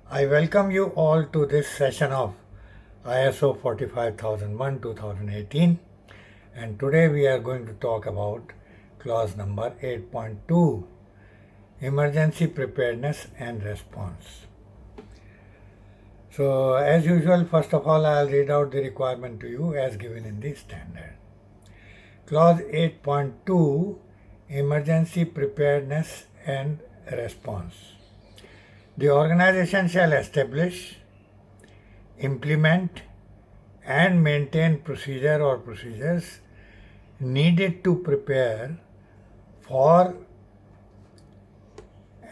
I welcome you all to this session of ISO 45001 2018, and today we are going to talk about clause number 8.2, emergency preparedness and response. So as usual, first of all I'll read out the requirement to you as given in the standard. Clause 8.2, emergency preparedness and response. The organization shall establish, implement and maintain procedure or procedures needed to prepare for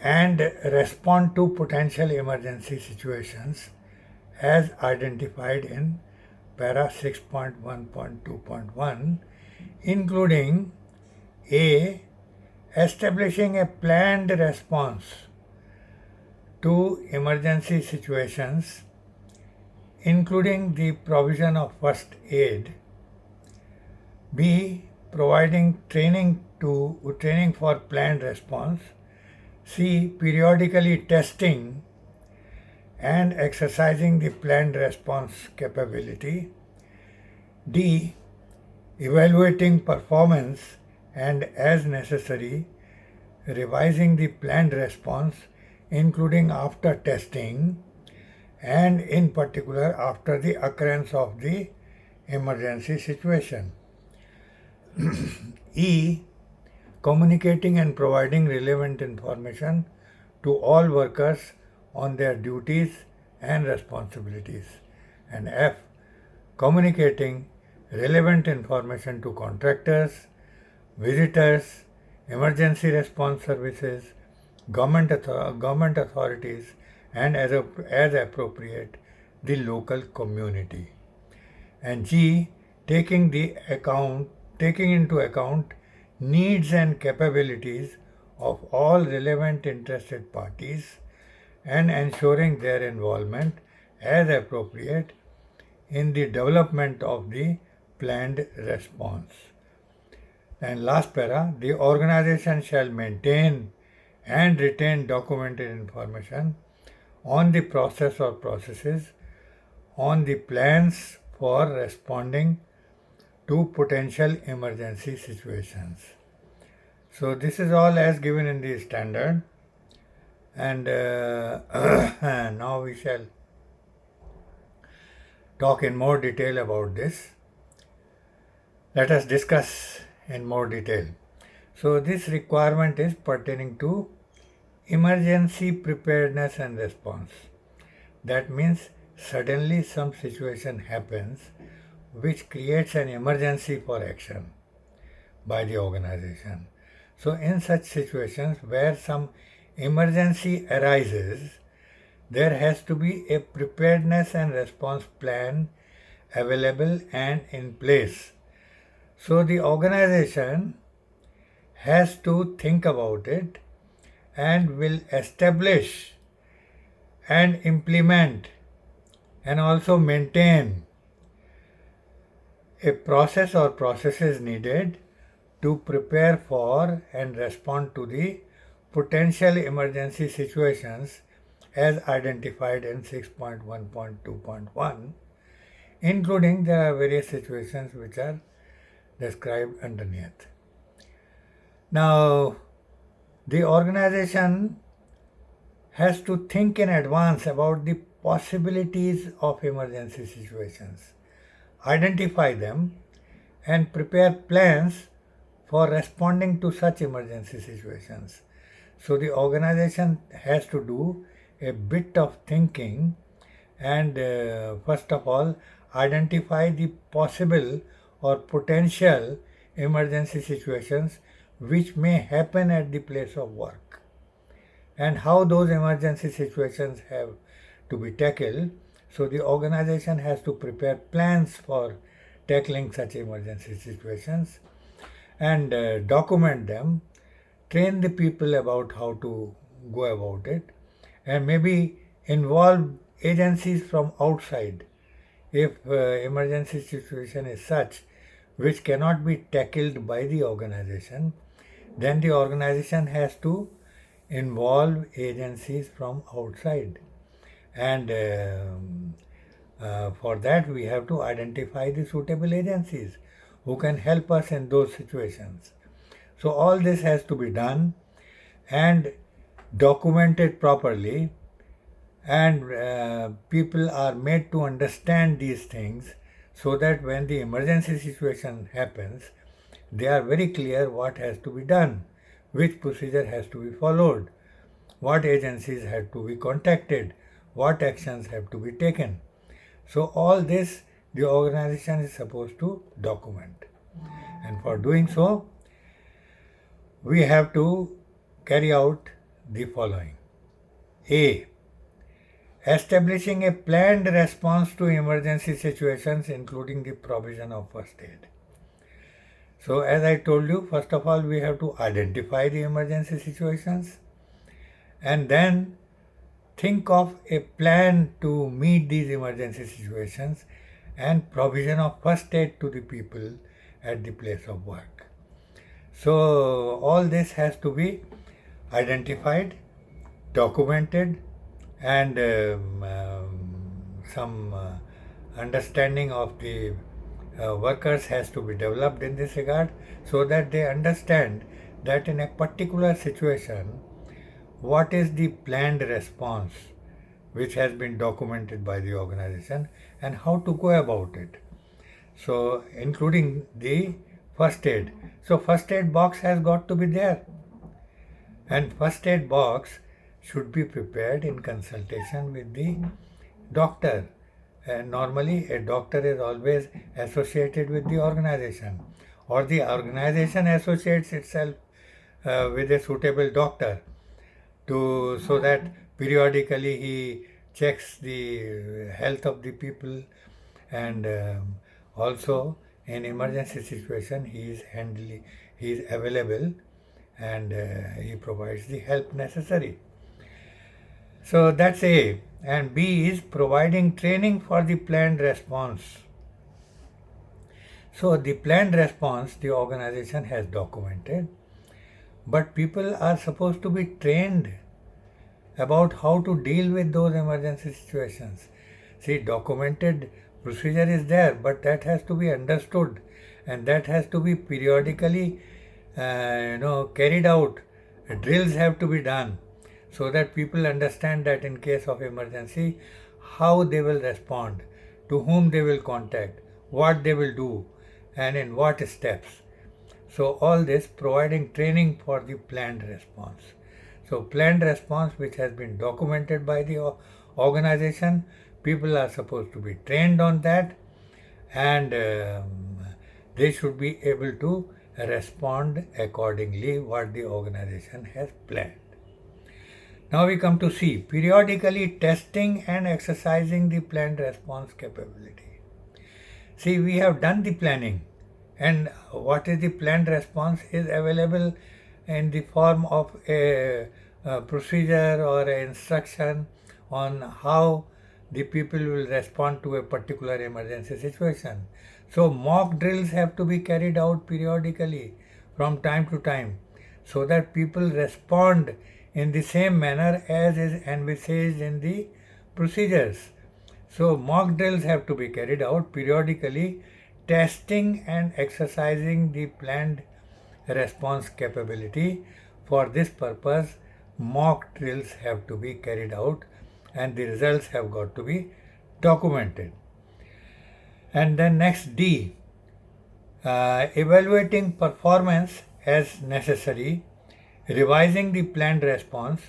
and respond to potential emergency situations as identified in para 6.1.2.1, including a. establishing a planned response to emergency situations, including the provision of first aid. B. Providing training for planned response. C. Periodically testing and exercising the planned response capability. D. Evaluating performance and, as necessary, revising the planned response, including after testing and in particular after the occurrence of the emergency situation. E. Communicating and providing relevant information to all workers on their duties and responsibilities. And F. Communicating relevant information to contractors, visitors, emergency response services, government authorities, and as appropriate, the local community. And G. Taking into account needs and capabilities of all relevant interested parties and ensuring their involvement as appropriate in the development of the planned response. And last para, the organization shall maintain and retain documented information on the process or processes, on the plans for responding to potential emergency situations. So this is all as given in the standard, and now we shall talk in more detail about this. Let us discuss in more detail. So this requirement is pertaining to emergency preparedness and response. That means suddenly some situation happens which creates an emergency for action by the organization. So in such situations where some emergency arises, there has to be a preparedness and response plan available and in place. So the organization has to think about it and will establish and implement and also maintain a process or processes needed to prepare for and respond to the potential emergency situations as identified in 6.1.2.1, including there are various situations which are described underneath. Now, the organization has to think in advance about the possibilities of emergency situations, identify them, and prepare plans for responding to such emergency situations. So the organization has to do a bit of thinking and first of all identify the possible or potential emergency situations which may happen at the place of work and how those emergency situations have to be tackled. So the organization has to prepare plans for tackling such emergency situations and document them, train the people about how to go about it, and maybe involve agencies from outside if emergency situation is such which cannot be tackled by the organization. Then the organization has to involve agencies from outside and for that we have to identify the suitable agencies who can help us in those situations. So all this has to be done and documented properly, and people are made to understand these things so that when the emergency situation happens, they are very clear what has to be done, which procedure has to be followed, what agencies have to be contacted, what actions have to be taken. So all this the organization is supposed to document. And for doing so, we have to carry out the following. A. Establishing a planned response to emergency situations, including the provision of first aid. So, as I told you, first of all, we have to identify the emergency situations and then think of a plan to meet these emergency situations and provision of first aid to the people at the place of work. So, all this has to be identified, documented, and some understanding of the workers has to be developed in this regard, so that they understand that in a particular situation what is the planned response which has been documented by the organization and how to go about it. So including the first aid. So first aid box has got to be there, and first aid box should be prepared in consultation with the doctor. And normally a doctor is always associated with the organization, or the organization associates itself with a suitable doctor so that periodically he checks the health of the people, and also in emergency situation he is available, and he provides the help necessary. So that's A. And B is providing training for the planned response. So the planned response the organization has documented, but people are supposed to be trained about how to deal with those emergency situations. See, documented procedure is there, but that has to be understood, and that has to be periodically carried out. Drills have to be done so that people understand that in case of emergency, how they will respond, to whom they will contact, what they will do, and in what steps. So all this providing training for the planned response. So planned response which has been documented by the organization, people are supposed to be trained on that, and they should be able to respond accordingly what the organization has planned. Now we come to C, periodically testing and exercising the planned response capability. See, we have done the planning, and what is the planned response is available in the form of a procedure or an instruction on how the people will respond to a particular emergency situation. So mock drills have to be carried out periodically from time to time, so that people respond in the same manner as is envisaged in the procedures. So mock drills have to be carried out periodically, testing and exercising the planned response capability. For this purpose, mock drills have to be carried out, and the results have got to be documented. And then next D, evaluating performance as necessary, revising the planned response,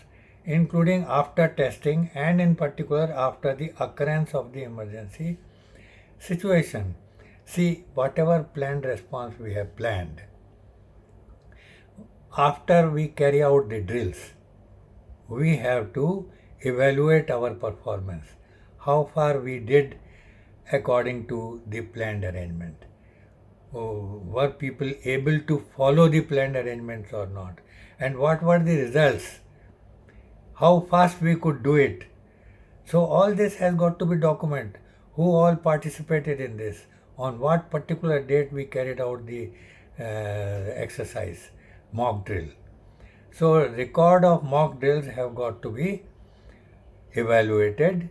including after testing and in particular after the occurrence of the emergency situation. See, whatever planned response we have planned, after we carry out the drills, we have to evaluate our performance, how far we did according to the planned arrangement. Were people able to follow the planned arrangements or not? And what were the results? How fast we could do it? So all this has got to be documented. Who all participated in this? On what particular date we carried out the exercise, mock drill. So record of mock drills have got to be evaluated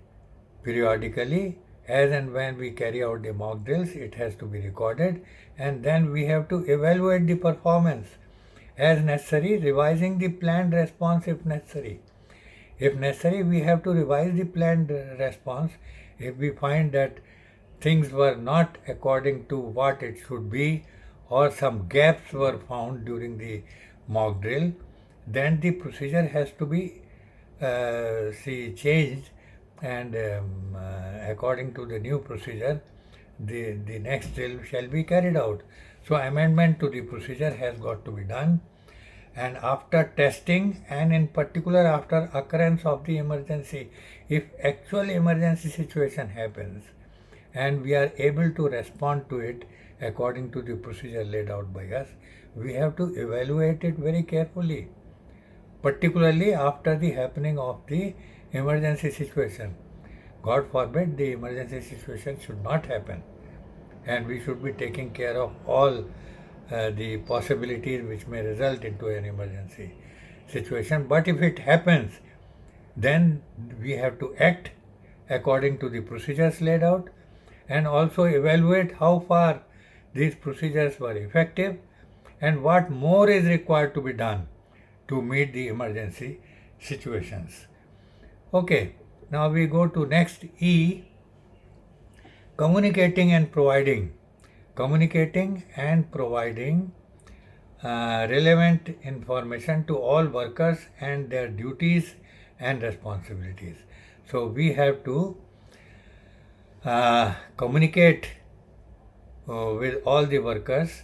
periodically. As and when we carry out the mock drills, it has to be recorded, and then we have to evaluate the performance as necessary, revising the planned response if necessary. If necessary, we have to revise the planned response if we find that things were not according to what it should be, or some gaps were found during the mock drill. Then the procedure has to be changed, and according to the new procedure, the next drill shall be carried out. So amendment to the procedure has got to be done, and after testing, and in particular after occurrence of the emergency, if actual emergency situation happens and we are able to respond to it according to the procedure laid out by us, we have to evaluate it very carefully, particularly after the happening of the emergency situation. God forbid the emergency situation should not happen, and we should be taking care of all the possibilities which may result into an emergency situation. But if it happens, then we have to act according to the procedures laid out, and also evaluate how far these procedures were effective and what more is required to be done to meet the emergency situations. Okay, now we go to next E, communicating and providing. Communicating and providing relevant information to all workers and their duties and responsibilities. So we have to communicate with all the workers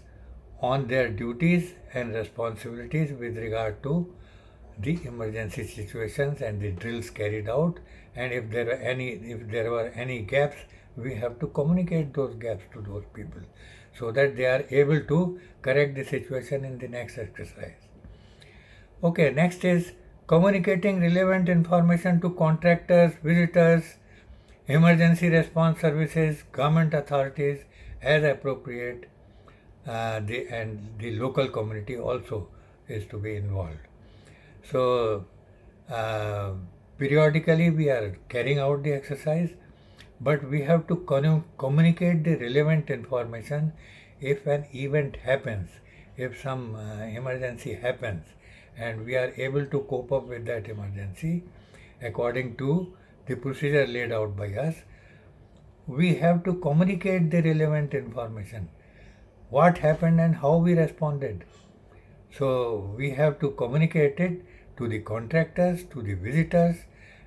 on their duties and responsibilities with regard to the emergency situations and the drills carried out, and if there were any gaps, we have to communicate those gaps to those people so that they are able to correct the situation in the next exercise. Okay, next is communicating relevant information to contractors, visitors, emergency response services, government authorities as appropriate, and the local community also is to be involved. So periodically we are carrying out the exercise, but we have to communicate the relevant information if an event happens, if some emergency happens, and we are able to cope up with that emergency according to the procedure laid out by us. We have to communicate the relevant information, what happened and how we responded. So we have to communicate it to the contractors, to the visitors,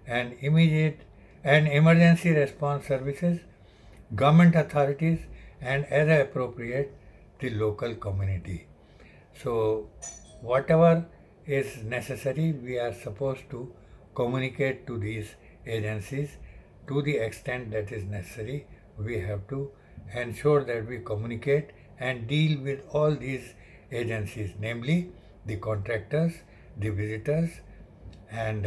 and immediate and emergency response services, government authorities, and as appropriate, the local community. So whatever is necessary, we are supposed to communicate to these agencies to the extent that is necessary. We have to ensure that we communicate and deal with all these agencies, namely the contractors, the visitors, and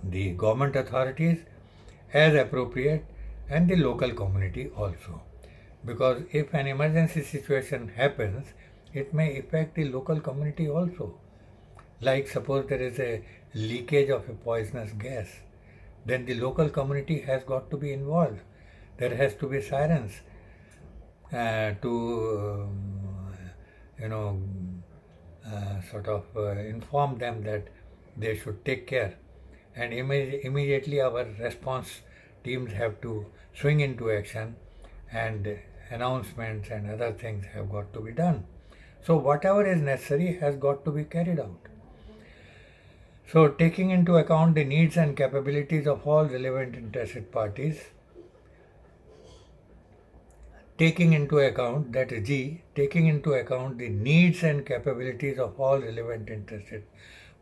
the government authorities as appropriate, and the local community also. Because if an emergency situation happens, it may affect the local community also. Like suppose there is a leakage of a poisonous gas, then the local community has got to be involved. There has to be sirens to inform them that they should take care, and immediately our response teams have to swing into action, and announcements and other things have got to be done. So whatever is necessary has got to be carried out. So taking into account the needs and capabilities of all relevant interested parties, taking into account, that is G, taking into account the needs and capabilities of all relevant interested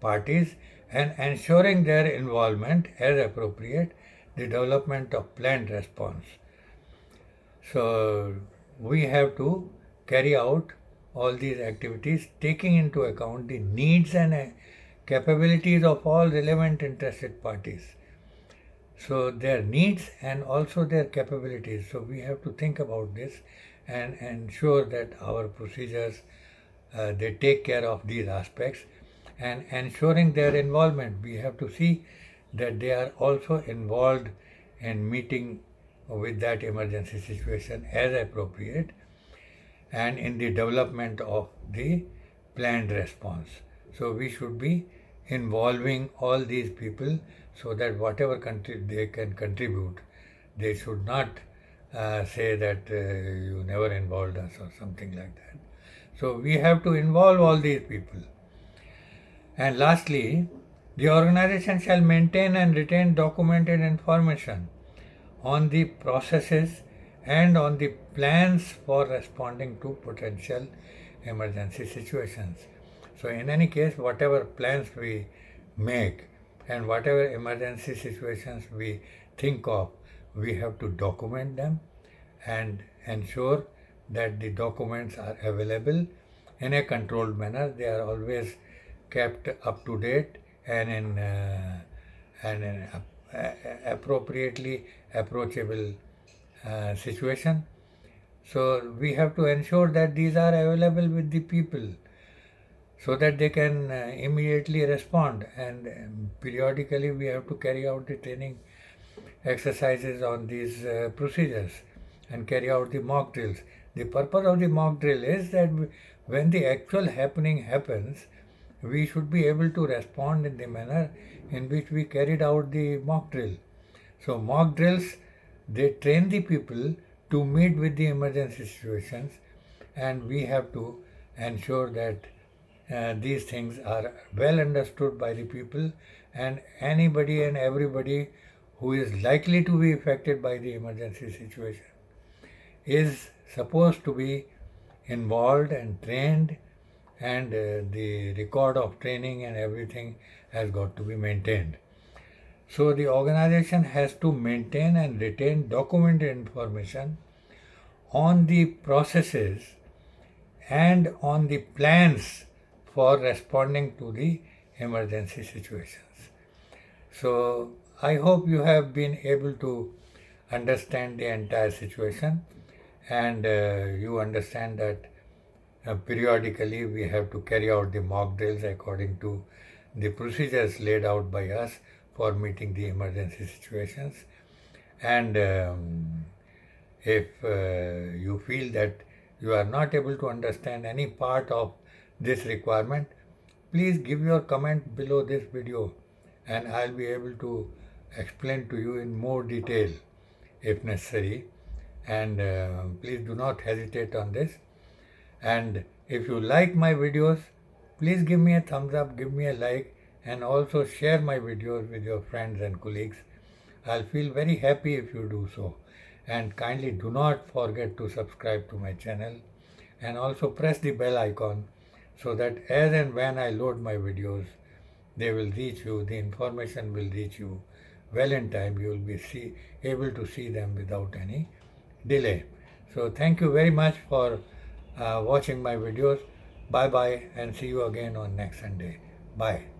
parties and ensuring their involvement as appropriate, the development of planned response. So we have to carry out all these activities taking into account the needs and capabilities of all relevant interested parties. So their needs and also their capabilities. So we have to think about this and ensure that our procedures, they take care of these aspects, and ensuring their involvement. We have to see that they are also involved in meeting with that emergency situation as appropriate, and in the development of the planned response. So we should be involving all these people so that whatever they can contribute, they should not say that you never involved us or something like that. So we have to involve all these people. And lastly, the organization shall maintain and retain documented information on the processes and on the plans for responding to potential emergency situations. So in any case, whatever plans we make and whatever emergency situations we think of, we have to document them and ensure that the documents are available in a controlled manner. They are always kept up to date and in appropriately approachable situation. So we have to ensure that these are available with the people so that they can immediately respond, and periodically we have to carry out the training exercises on these procedures and carry out the mock drills. The purpose of the mock drill is that when the actual happening happens, we should be able to respond in the manner in which we carried out the mock drill. So mock drills, they train the people to meet with the emergency situations, and we have to ensure that these things are well understood by the people, and anybody and everybody who is likely to be affected by the emergency situation is supposed to be involved and trained, and the record of training and everything has got to be maintained. So the organization has to maintain and retain documented information on the processes and on the plans for responding to the emergency situations. So I hope you have been able to understand the entire situation, and you understand that periodically we have to carry out the mock drills according to the procedures laid out by us for meeting the emergency situations. And if you feel that you are not able to understand any part of this requirement, please give your comment below this video and I'll be able to explain to you in more detail if necessary. And please do not hesitate on this. And if you like my videos, please give me a thumbs up, give me a like, and also share my videos with your friends and colleagues. I'll feel very happy if you do so. And kindly do not forget to subscribe to my channel, and also press the bell icon so that as and when I load my videos, they will reach you, the information will reach you well in time. You will be able to see them without any delay. So thank you very much for watching my videos. Bye bye, and see you again on next Sunday. Bye.